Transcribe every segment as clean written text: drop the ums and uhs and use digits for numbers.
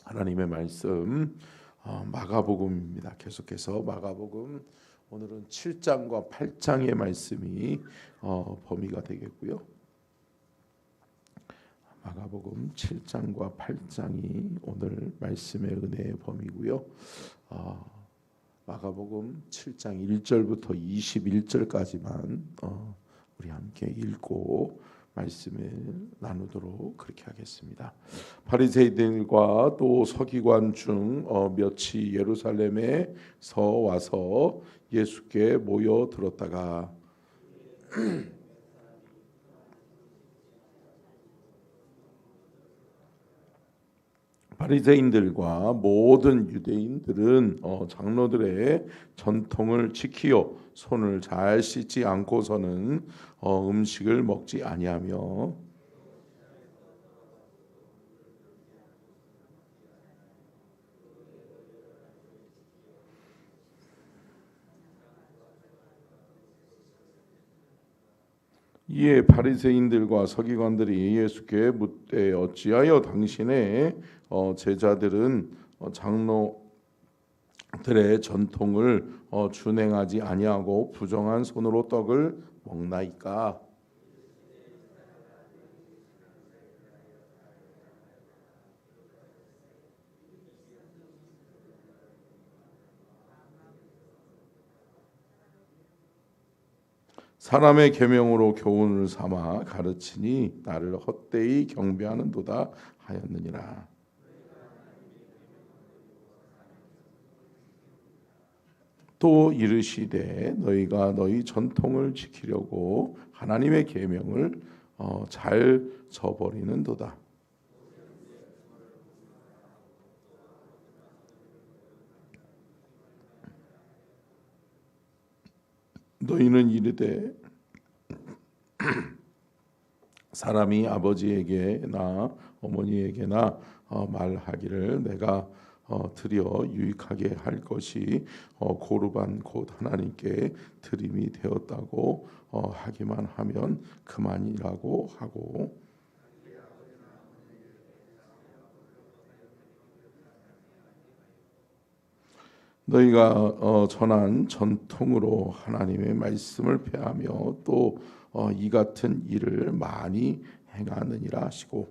하나님의 말씀 마가복음입니다. 계속해서 마가복음 오늘은 7장과 8장의 말씀이 범위가 되겠고요. 마가복음 7장과 8장이 오늘 말씀의 은혜의 범위고요. 마가복음 7장 1절부터 21절까지만 우리 함께 읽고 말씀을 나누도록 그렇게 하겠습니다. 바리새인들과 또 서기관 중 몇이 예루살렘에서 와서 예수께 모여 들었다가 바리새인들과 모든 유대인들은 장로들의 전통을 지키어 손을 잘 씻지 않고서는 음식을 먹지 아니하며 이에 바리새인들과 서기관들이 예수께 묻되 어찌하여 당신의 제자들은 장로들의 전통을 준행하지 아니하고 부정한 손으로 떡을 먹나이까? 사람의 계명으로 교훈을 삼아 가르치니 나를 헛되이 경배하는도다 하였느니라. 또 이르시되 너희가 너희 전통을 지키려고 하나님의 계명을 잘 저버리는도다. 너희는 이르되 사람이 아버지에게나 어머니에게나 말하기를 내가 드려 유익하게 할 것이 고르반 곧 하나님께 드림이 되었다고 하기만 하면 그만이라고 하고 너희가 전한 전통으로 하나님의 말씀을 폐하며 또 이 같은 일을 많이 행하느니라 하시고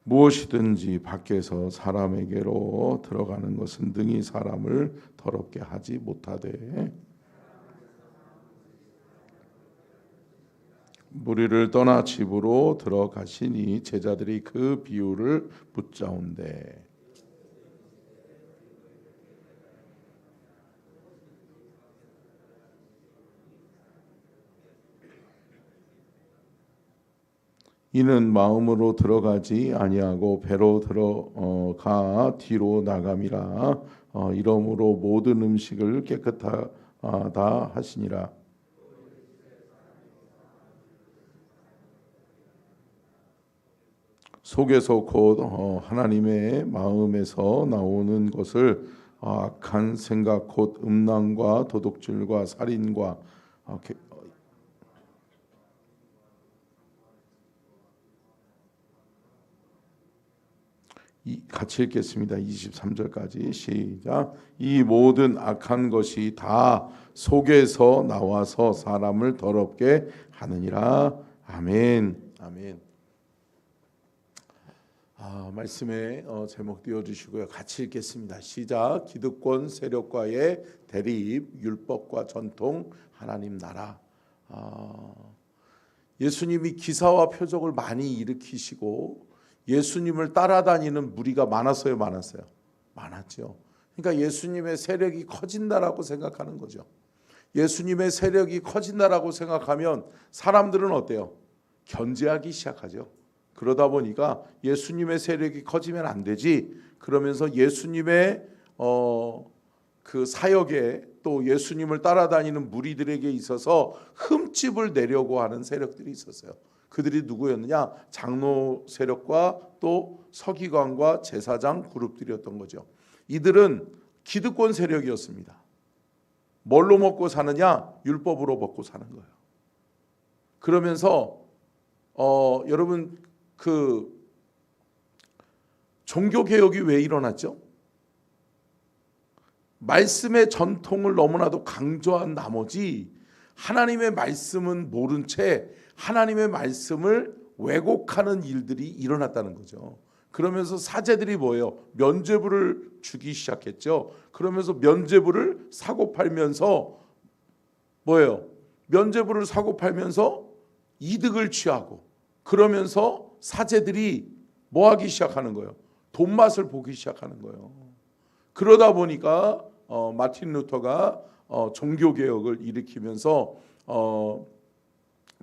무엇이든지 밖에서 사람에게로 들어가는 것은 능히 사람을 더럽게 하지 못하되 무리를 떠나 집으로 들어가시니 제자들이 그 비유를 붙잡은데 이는 마음으로 들어가지 아니하고 배로 들어가 뒤로 나감이라 이러므로 모든 음식을 깨끗하다 하시니라. 속에서 곧 하나님의 마음에서 나오는 것을 악한 생각 곧 음란과 도둑질과 살인과 같이 읽겠습니다. 23절까지 시작. 이 모든 악한 것이 다 속에서 나와서 사람을 더럽게 하느니라. 아멘. 아멘. 말씀에 제목 띄워주시고요. 같이 읽겠습니다. 시작. 기득권 세력과의 대립, 율법과 전통, 하나님 나라. 예수님이 기사와 표적을 많이 일으키시고 예수님을 따라다니는 무리가 많았어요, 많았어요? 많았죠. 그러니까 예수님의 세력이 커진다라고 생각하는 거죠. 예수님의 세력이 커진다라고 생각하면 사람들은 어때요? 견제하기 시작하죠. 그러다 보니까 예수님의 세력이 커지면 안 되지. 그러면서 예수님의 그 사역에 또 예수님을 따라다니는 무리들에게 있어서 흠집을 내려고 하는 세력들이 있었어요. 그들이 누구였느냐? 장로 세력과 또 서기관과 제사장 그룹들이었던 거죠. 이들은 기득권 세력이었습니다. 뭘로 먹고 사느냐? 율법으로 먹고 사는 거예요. 그러면서 여러분 그 종교 개혁이 왜 일어났죠? 말씀의 전통을 너무나도 강조한 나머지 하나님의 말씀은 모른 채 하나님의 말씀을 왜곡하는 일들이 일어났다는 거죠. 그러면서 사제들이 뭐예요? 면죄부를 주기 시작했죠. 그러면서 면죄부를 사고 팔면서 뭐예요? 면죄부를 사고 팔면서 이득을 취하고, 그러면서 사제들이 뭐 하기 시작하는 거예요? 돈맛을 보기 시작하는 거예요. 그러다 보니까 마틴 루터가 종교개혁을 일으키면서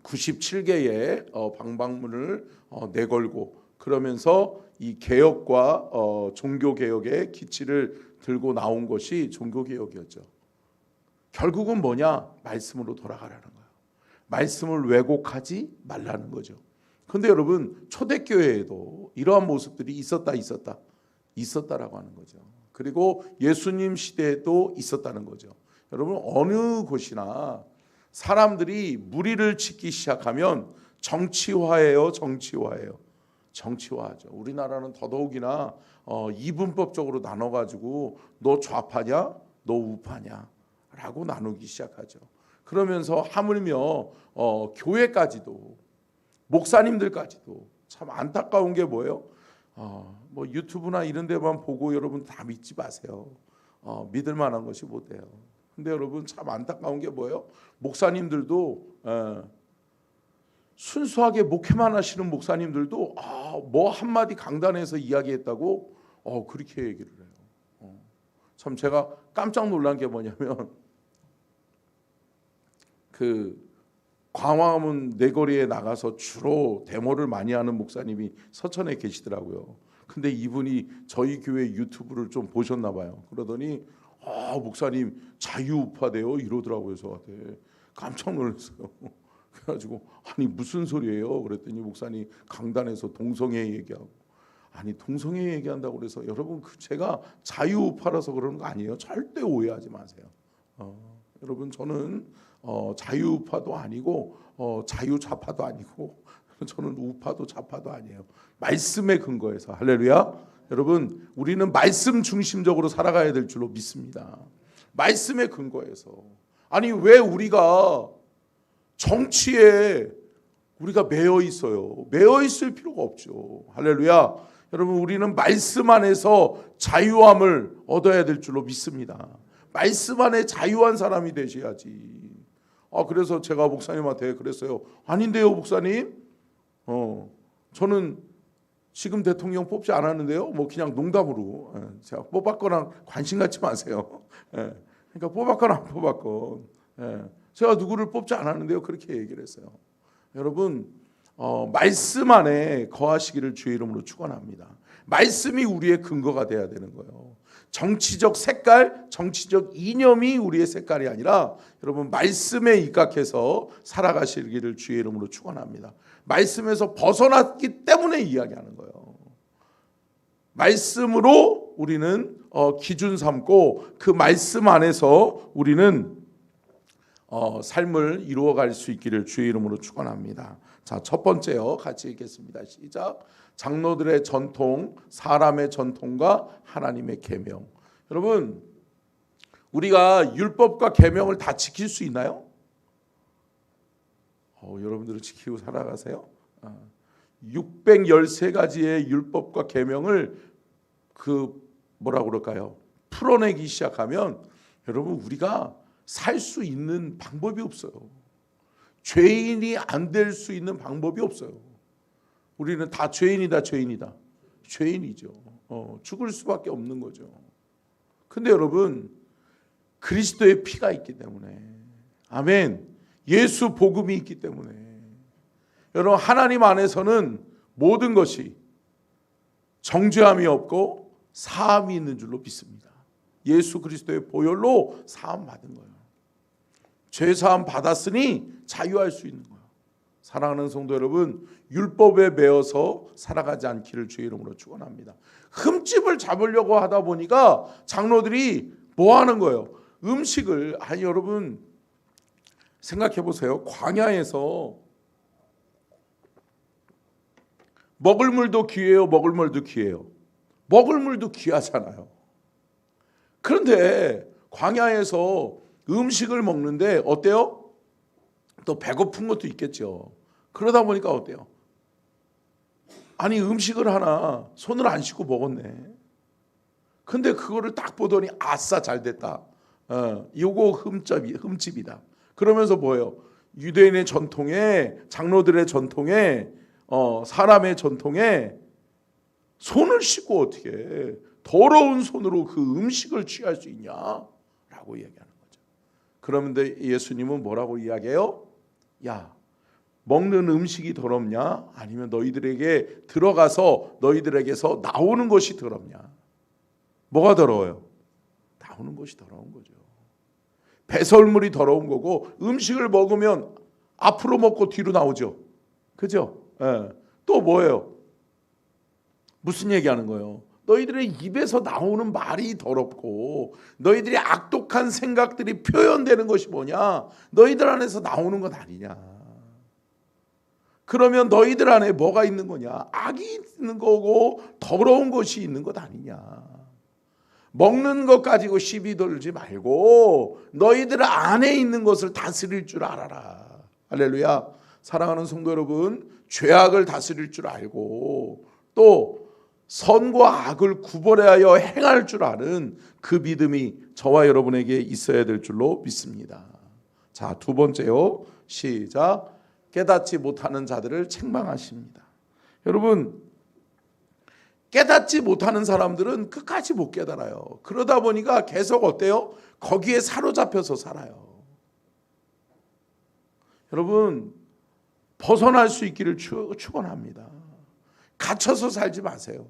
97개의 방방문을 내걸고, 그러면서 이 개혁과 종교개혁의 기치를 들고 나온 것이 종교개혁이었죠. 결국은 뭐냐? 말씀으로 돌아가라는 거예요. 말씀을 왜곡하지 말라는 거죠. 그런데 여러분, 초대교회에도 이러한 모습들이 있었다라고 하는 거죠. 그리고 예수님 시대에도 있었다는 거죠. 여러분, 어느 곳이나 사람들이 무리를 짓기 시작하면 정치화해요, 정치화하죠. 우리나라는 더더욱이나 이분법적으로 나눠가지고 너 좌파냐, 너 우파냐라고 나누기 시작하죠. 그러면서 하물며 교회까지도, 목사님들까지도 참 안타까운 게 뭐예요? 뭐 유튜브나 이런 데만 보고 여러분 다 믿지 마세요. 믿을 만한 것이 못 돼요. 근데 여러분 참 안타까운 게 뭐예요? 목사님들도 순수하게 목회만 하시는 목사님들도 뭐 한마디 강단에서 이야기했다고 그렇게 얘기를 해요. 참 제가 깜짝 놀란 게 뭐냐면 그 광화문 내거리에 나가서 주로 데모를 많이 하는 목사님이 서천에 계시더라고요. 근데 이분이 저희 교회 유튜브를 좀 보셨나 봐요. 그러더니 목사님 자유우파돼요 이러더라고요. 저한테 깜짝 놀랐어요. 그래가지고 아니 무슨 소리예요? 그랬더니 목사님 강단에서 동성애 얘기하고, 아니 동성애 얘기한다고 그래서 여러분 제가 자유우파라서 그러는 거 아니에요. 절대 오해하지 마세요. 여러분 저는 자유우파도 아니고 자유좌파도 아니고 저는 우파도 좌파도 아니에요. 말씀의 근거에서. 할렐루야. 여러분 우리는 말씀 중심적으로 살아가야 될 줄로 믿습니다. 말씀의 근거에서. 아니 왜 우리가 정치에 우리가 매여 있어요? 매여 있을 필요가 없죠. 할렐루야. 여러분 우리는 말씀 안에서 자유함을 얻어야 될 줄로 믿습니다. 말씀 안에 자유한 사람이 되셔야지. 그래서 제가 목사님한테 그랬어요. 아닌데요 목사님, 저는 지금 대통령 뽑지 않았는데요. 뭐 그냥 농담으로 제가 뽑았거나 관심 갖지 마세요. 그러니까 뽑았거나 안 뽑았건 제가 누구를 뽑지 않았는데요. 그렇게 얘기를 했어요. 여러분 말씀 안에 거하시기를 주의 이름으로 축원합니다. 말씀이 우리의 근거가 돼야 되는 거예요. 정치적 색깔, 정치적 이념이 우리의 색깔이 아니라 여러분 말씀에 입각해서 살아가시기를 주의 이름으로 축원합니다. 말씀에서 벗어났기 때문에 이야기하는 거예요. 말씀으로 우리는 기준 삼고 그 말씀 안에서 우리는 삶을 이루어갈 수 있기를 주의 이름으로 축원합니다. 자, 첫 번째요. 같이 읽겠습니다. 시작. 장로들의 전통, 사람의 전통과 하나님의 계명. 여러분, 우리가 율법과 계명을 다 지킬 수 있나요? 여러분들은 지키고 살아가세요? 613가지의 율법과 계명을 뭐라고 그럴까요? 풀어내기 시작하면 여러분 우리가 살 수 있는 방법이 없어요. 죄인이 안 될 수 있는 방법이 없어요. 우리는 다 죄인이다. 죄인이죠. 죽을 수밖에 없는 거죠. 근데 여러분 그리스도의 피가 있기 때문에, 아멘, 예수 복음이 있기 때문에 여러분 하나님 안에서는 모든 것이 정죄함이 없고 사함이 있는 줄로 믿습니다. 예수 그리스도의 보혈로 사함 받은 거예요. 죄 사함 받았으니 자유할 수 있는 거예요. 사랑하는 성도 여러분, 율법에 매어서 살아가지 않기를 주의 이름으로 축원합니다. 흠집을 잡으려고 하다 보니까 장로들이 뭐 하는 거예요? 음식을, 여러분 생각해 보세요. 광야에서 먹을 물도 귀해요, 먹을 물도 귀해요. 먹을 물도 귀하잖아요. 그런데 광야에서 음식을 먹는데 어때요? 또 배고픈 것도 있겠죠. 그러다 보니까 어때요? 아니 음식을 하나 손을 안 씻고 먹었네. 근데 그거를 딱 보더니 아싸 잘 됐다. 요거 흠집이다. 그러면서 뭐예요? 유대인의 전통에, 장로들의 전통에, 사람의 전통에 손을 씻고 어떻게 더러운 손으로 그 음식을 취할 수 있냐라고 이야기하는 거죠. 그런데 예수님은 뭐라고 이야기해요? 야, 먹는 음식이 더럽냐? 아니면 너희들에게 들어가서 너희들에게서 나오는 것이 더럽냐? 뭐가 더러워요? 나오는 것이 더러운 거죠. 배설물이 더러운 거고, 음식을 먹으면 앞으로 먹고 뒤로 나오죠. 그죠? 또 뭐예요? 무슨 얘기하는 거예요? 너희들의 입에서 나오는 말이 더럽고 너희들의 악독한 생각들이 표현되는 것이 뭐냐? 너희들 안에서 나오는 것 아니냐? 그러면 너희들 안에 뭐가 있는 거냐? 악이 있는 거고 더러운 것이 있는 것 아니냐? 먹는 것 가지고 시비 돌지 말고 너희들 안에 있는 것을 다스릴 줄 알아라. 할렐루야. 사랑하는 성도 여러분, 죄악을 다스릴 줄 알고 또 선과 악을 구별하여 행할 줄 아는 그 믿음이 저와 여러분에게 있어야 될 줄로 믿습니다. 자, 두 번째요. 시작. 깨닫지 못하는 자들을 책망하십니다. 여러분, 깨닫지 못하는 사람들은 끝까지 못 깨달아요. 그러다 보니까 계속 어때요? 거기에 사로잡혀서 살아요. 여러분, 벗어날 수 있기를 축원합니다. 갇혀서 살지 마세요.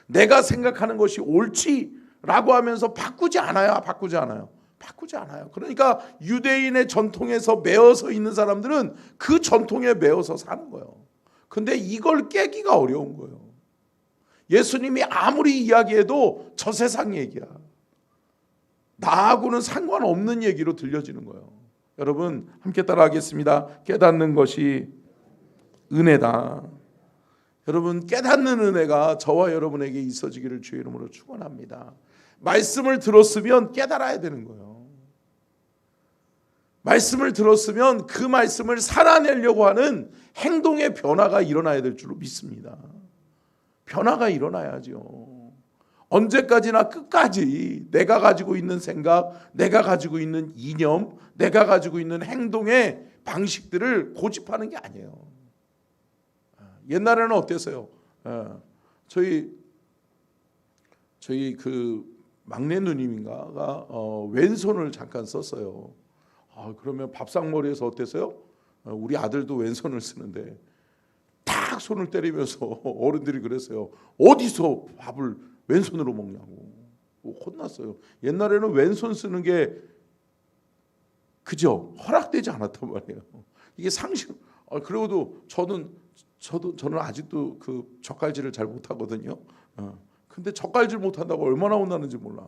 내가 생각하는 것이 옳지라고 하면서 바꾸지 않아요. 바꾸지 않아요. 그러니까 유대인의 전통에서 매어서 있는 사람들은 그 전통에 매어서 사는 거예요. 근데 이걸 깨기가 어려운 거예요. 예수님이 아무리 이야기해도 저 세상 얘기야. 나하고는 상관없는 얘기로 들려지는 거예요. 여러분 함께 따라하겠습니다. 깨닫는 것이 은혜다. 여러분 깨닫는 은혜가 저와 여러분에게 있어지기를 주의 이름으로 축원합니다. 말씀을 들었으면 깨달아야 되는 거예요. 말씀을 들었으면 그 말씀을 살아내려고 하는 행동의 변화가 일어나야 될 줄로 믿습니다. 변화가 일어나야죠. 언제까지나 끝까지 내가 가지고 있는 생각, 내가 가지고 있는 이념, 내가 가지고 있는 행동의 방식들을 고집하는 게 아니에요. 옛날에는 어땠어요? 저희 그 막내 누님인가가 왼손을 잠깐 썼어요. 그러면 밥상머리에서 어땠어요? 우리 아들도 왼손을 쓰는데 딱 손을 때리면서 어른들이 그랬어요. 어디서 밥을 왼손으로 먹냐고 혼났어요. 옛날에는 왼손 쓰는 게 그죠? 허락되지 않았단 말이에요. 이게 상식. 그리고도 저는 아직도 그 젓갈질을 잘 못하거든요. 근데 젓갈질 못한다고 얼마나 혼나는지 몰라.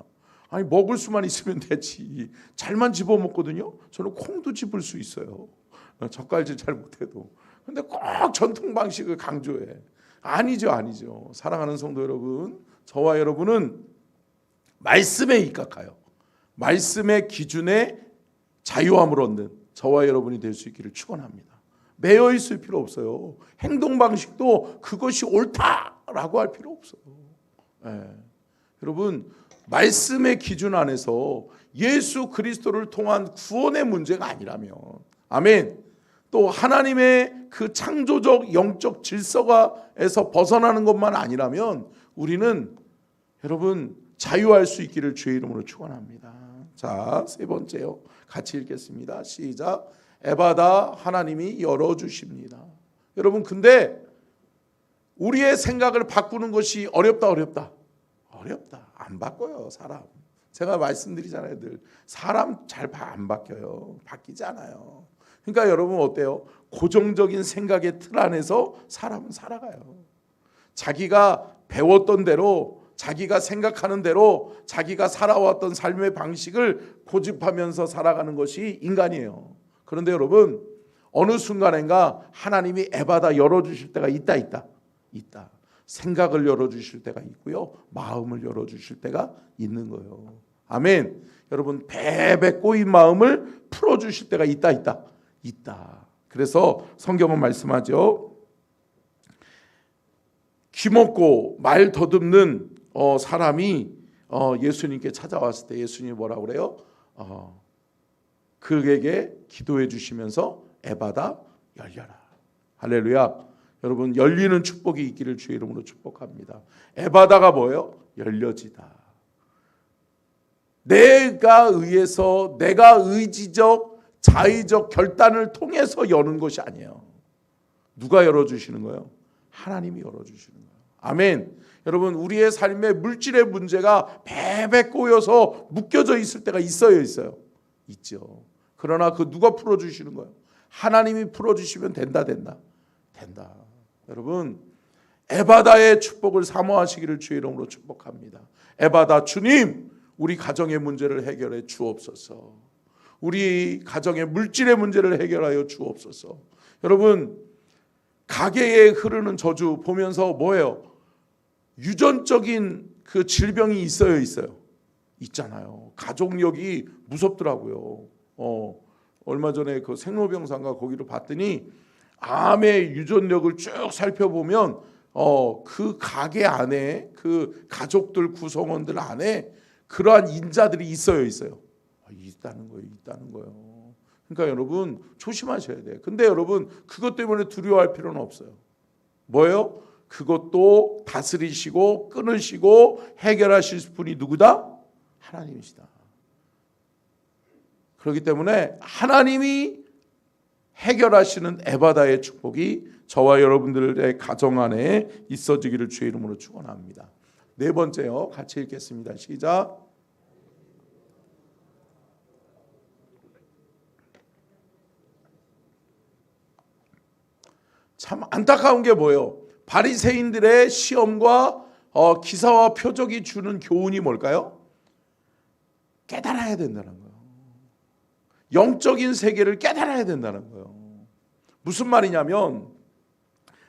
아니 먹을 수만 있으면 되지. 잘만 집어 먹거든요. 저는 콩도 집을 수 있어요. 젓갈질 잘 못해도. 근데 꼭 전통 방식을 강조해. 아니죠. 사랑하는 성도 여러분, 저와 여러분은 말씀에 입각하여 말씀의 기준에 자유함을 얻는 저와 여러분이 될 수 있기를 축원합니다. 매여 있을 필요 없어요. 행동 방식도 그것이 옳다라고 할 필요 없어요. 여러분, 말씀의 기준 안에서 예수 그리스도를 통한 구원의 문제가 아니라면, 아멘. 또 하나님의 그 창조적 영적 질서가에서 벗어나는 것만 아니라면 우리는 여러분 자유할 수 있기를 주의 이름으로 축원합니다. 자, 세 번째요. 같이 읽겠습니다. 시작. 에바다, 하나님이 열어주십니다. 여러분, 근데 우리의 생각을 바꾸는 것이 어렵다. 안 바꿔요, 사람. 제가 말씀드리잖아요, 늘. 사람 잘 안 바뀌어요. 바뀌지 않아요. 그러니까 여러분 어때요? 고정적인 생각의 틀 안에서 사람은 살아가요. 자기가 배웠던 대로, 자기가 생각하는 대로, 자기가 살아왔던 삶의 방식을 고집하면서 살아가는 것이 인간이에요. 그런데 여러분, 어느 순간인가 하나님이 에바다 열어주실 때가 있다. 있다. 생각을 열어주실 때가 있고요, 마음을 열어주실 때가 있는 거예요. 아멘. 여러분, 배배 꼬인 마음을 풀어주실 때가 있다. 그래서 성경은 말씀하죠. 귀먹고 말 더듬는 사람이 예수님께 찾아왔을 때 예수님이 뭐라고 그래요? 그에게 기도해 주시면서 에바다 열려라. 할렐루야. 여러분, 열리는 축복이 있기를 주의 이름으로 축복합니다. 에바다가 뭐예요? 열려지다. 내가 의지적 자의적 결단을 통해서 여는 것이 아니에요. 누가 열어주시는 거예요? 하나님이 열어주시는 거예요. 아멘. 여러분, 우리의 삶에 물질의 문제가 배배 꼬여서 묶여져 있을 때가 있어요? 있죠. 그러나 그 누가 풀어주시는 거예요? 하나님이 풀어주시면 된다. 여러분, 에바다의 축복을 사모하시기를 주의 이름으로 축복합니다. 에바다, 주님, 우리 가정의 문제를 해결해 주옵소서. 우리 가정의 물질의 문제를 해결하여 주옵소서. 여러분, 가계에 흐르는 저주 보면서 뭐예요? 유전적인 그 질병이 있어요? 있잖아요. 가족력이 무섭더라고요. 얼마 전에 그 생로병사인가 거기로 봤더니 암의 유전력을 쭉 살펴보면 그 가게 안에, 그 가족들 구성원들 안에 그러한 인자들이 있어요? 있다는 거예요. 그러니까 여러분, 조심하셔야 돼요. 근데 여러분, 그것 때문에 두려워할 필요는 없어요. 뭐예요? 그것도 다스리시고 끊으시고 해결하실 분이 누구다? 하나님이시다. 그렇기 때문에 하나님이 해결하시는 에바다의 축복이 저와 여러분들의 가정 안에 있어지기를 주의 이름으로 축원합니다. 네 번째요. 같이 읽겠습니다. 시작. 참 안타까운 게 뭐예요? 바리새인들의 시험과 기사와 표적이 주는 교훈이 뭘까요? 깨달아야 된다는 거예요. 영적인 세계를 깨달아야 된다는 거예요. 무슨 말이냐면,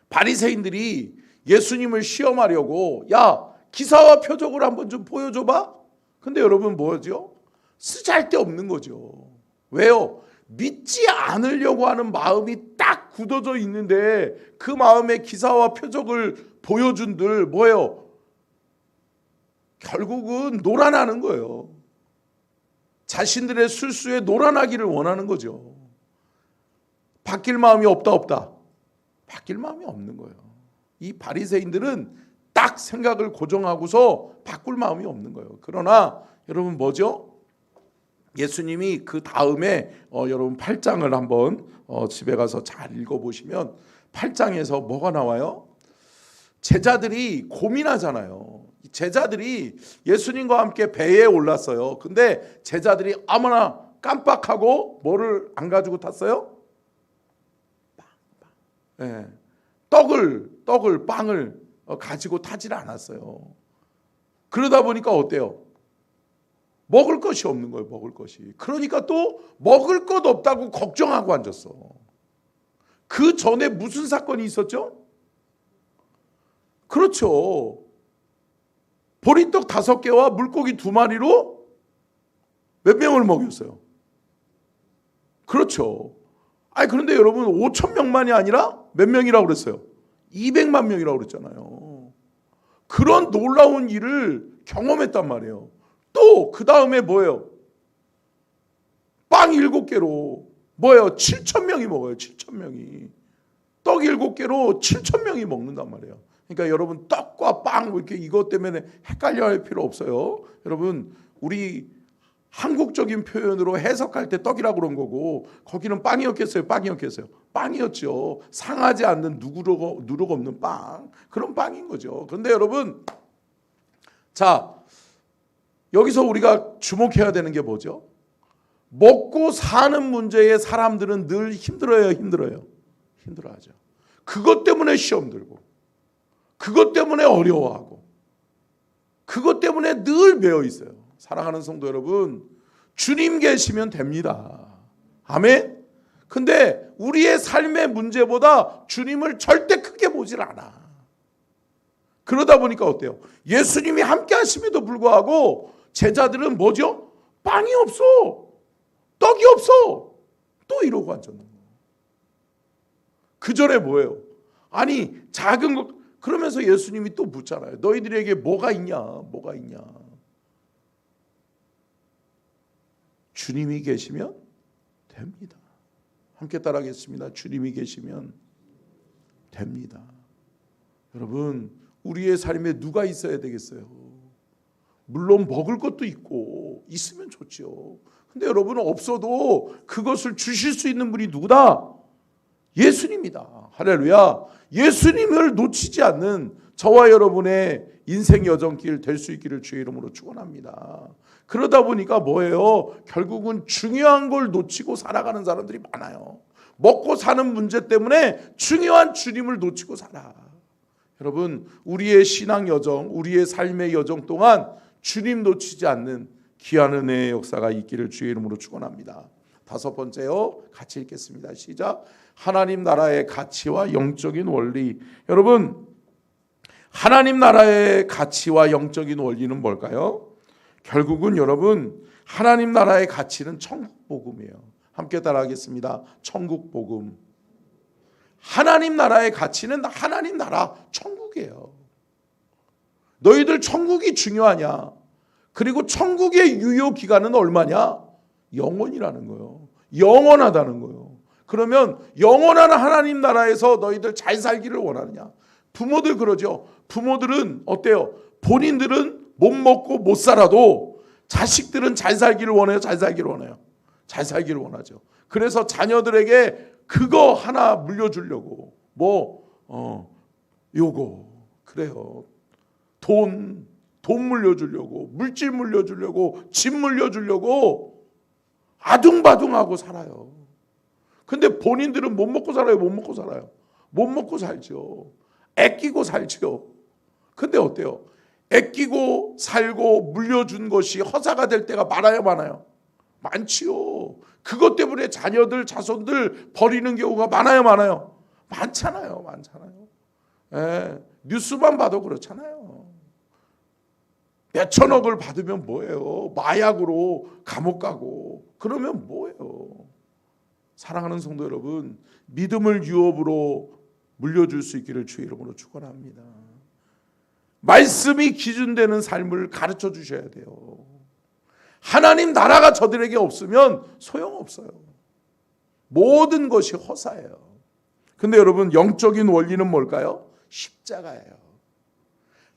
바리새인들이 예수님을 시험하려고, 야, 기사와 표적을 한번 좀 보여줘봐. 근데 여러분, 뭐죠? 쓰잘데없는 거죠. 왜요? 믿지 않으려고 하는 마음이 딱 굳어져 있는데 그 마음에 기사와 표적을 보여준들 뭐예요? 결국은 놀아나는 거예요. 자신들의 술수에 놀아나기를 원하는 거죠. 바뀔 마음이 없다. 바뀔 마음이 없는 거예요. 이 바리새인들은 딱 생각을 고정하고서 바꿀 마음이 없는 거예요. 그러나 여러분, 뭐죠? 예수님이 그 다음에 여러분 8장을 한번 집에 가서 잘 읽어보시면 8장에서 뭐가 나와요? 제자들이 고민하잖아요. 제자들이 예수님과 함께 배에 올랐어요. 근데 제자들이 아무나 깜빡하고 뭐를 안 가지고 탔어요? 네. 빵을 가지고 타질 않았어요. 그러다 보니까 어때요? 먹을 것이 없는 거예요. 먹을 것이. 그러니까 또 먹을 것 없다고 걱정하고 앉았어. 그 전에 무슨 사건이 있었죠? 그렇죠. 보리떡 5개와 물고기 2마리로 몇 명을 먹였어요? 그렇죠. 그런데 여러분, 5,000명만이 아니라 몇 명이라고 그랬어요? 200만 명이라고 그랬잖아요. 그런 놀라운 일을 경험했단 말이에요. 또 그 다음에 뭐예요? 빵 7개로 뭐예요? 7,000명이 먹어요. 7,000명이. 떡 7개로 7,000명이 먹는단 말이에요. 그러니까 여러분, 떡과 빵 이렇게 이것 때문에 헷갈려 할 필요 없어요. 여러분, 우리 한국적인 표현으로 해석할 때 떡이라고 그런 거고, 거기는 빵이었겠어요? 빵이었죠. 상하지 않는 누룩 없는 빵. 그런 빵인 거죠. 그런데 여러분, 자, 여기서 우리가 주목해야 되는 게 뭐죠? 먹고 사는 문제에 사람들은 늘 힘들어하죠. 그것 때문에 시험 들고, 그것 때문에 어려워하고, 그것 때문에 늘 매여 있어요. 사랑하는 성도 여러분, 주님 계시면 됩니다. 아멘. 근데 우리의 삶의 문제보다 주님을 절대 크게 보질 않아. 그러다 보니까 어때요? 예수님이 함께 하심에도 불구하고 제자들은 뭐죠? 빵이 없어. 떡이 없어. 또 이러고 앉았는 거예요. 그 전에 뭐예요? 아니 작은 것 그러면서 예수님이 또 묻잖아요. 너희들에게 뭐가 있냐? 뭐가 있냐? 주님이 계시면 됩니다. 함께 따라하겠습니다. 주님이 계시면 됩니다. 여러분 우리의 삶에 누가 있어야 되겠어요? 물론 먹을 것도 있고 있으면 좋죠. 근데 여러분 없어도 그것을 주실 수 있는 분이 누구다? 예수님이다. 할렐루야. 예수님을 놓치지 않는 저와 여러분의 인생 여정길 될 수 있기를 주의 이름으로 축원합니다. 그러다 보니까 뭐예요? 결국은 중요한 걸 놓치고 살아가는 사람들이 많아요. 먹고 사는 문제 때문에 중요한 주님을 놓치고 살아. 여러분 우리의 신앙 여정, 우리의 삶의 여정 동안 주님 놓치지 않는 귀한 은혜의 역사가 있기를 주의 이름으로 축원합니다. 다섯 번째요. 같이 읽겠습니다. 시작. 하나님 나라의 가치와 영적인 원리. 여러분 하나님 나라의 가치와 영적인 원리는 뭘까요? 결국은 여러분 하나님 나라의 가치는 천국복음이에요. 함께 따라하겠습니다. 천국복음. 하나님 나라의 가치는 하나님 나라 천국이에요. 너희들 천국이 중요하냐? 그리고 천국의 유효 기간은 얼마냐? 영원이라는 거예요. 영원하다는 거예요. 그러면 영원한 하나님 나라에서 너희들 잘 살기를 원하느냐? 부모들 그러죠. 부모들은 어때요? 본인들은 못 먹고 못 살아도 자식들은 잘 살기를 원해요? 잘 살기를 원해요? 잘 살기를 원하죠. 그래서 자녀들에게 그거 하나 물려주려고 요거 그래요. 돈 물려주려고, 물질 물려주려고, 집 물려주려고 아둥바둥하고 살아요. 근데 본인들은 못 먹고 살아요? 못 먹고 살아요? 못 먹고 살죠. 아끼고 살죠. 근데 어때요? 아끼고 살고 물려준 것이 허사가 될 때가 많아요, 많아요? 많지요. 그것 때문에 자녀들, 자손들 버리는 경우가 많아요, 많아요? 많잖아요, 많잖아요. 예, 뉴스만 봐도 그렇잖아요. 몇천억을 받으면 뭐예요? 마약으로 감옥 가고 그러면 뭐예요? 사랑하는 성도 여러분, 믿음을 유업으로 물려줄 수 있기를 주의 이름으로 축원합니다. 말씀이 기준되는 삶을 가르쳐 주셔야 돼요. 하나님 나라가 저들에게 없으면 소용없어요. 모든 것이 허사예요. 근데 여러분 영적인 원리는 뭘까요? 십자가예요.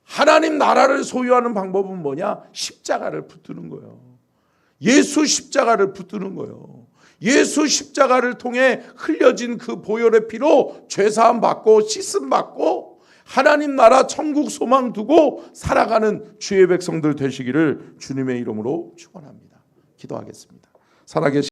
하나님 나라를 소유하는 방법은 뭐냐? 십자가를 붙드는 거예요. 예수 십자가를 붙드는 거예요. 예수 십자가를 통해 흘려진 그 보혈의 피로 죄사함 받고 씻음 받고 하나님 나라 천국 소망 두고 살아가는 주의 백성들 되시기를 주님의 이름으로 축원합니다. 기도하겠습니다. 살아계신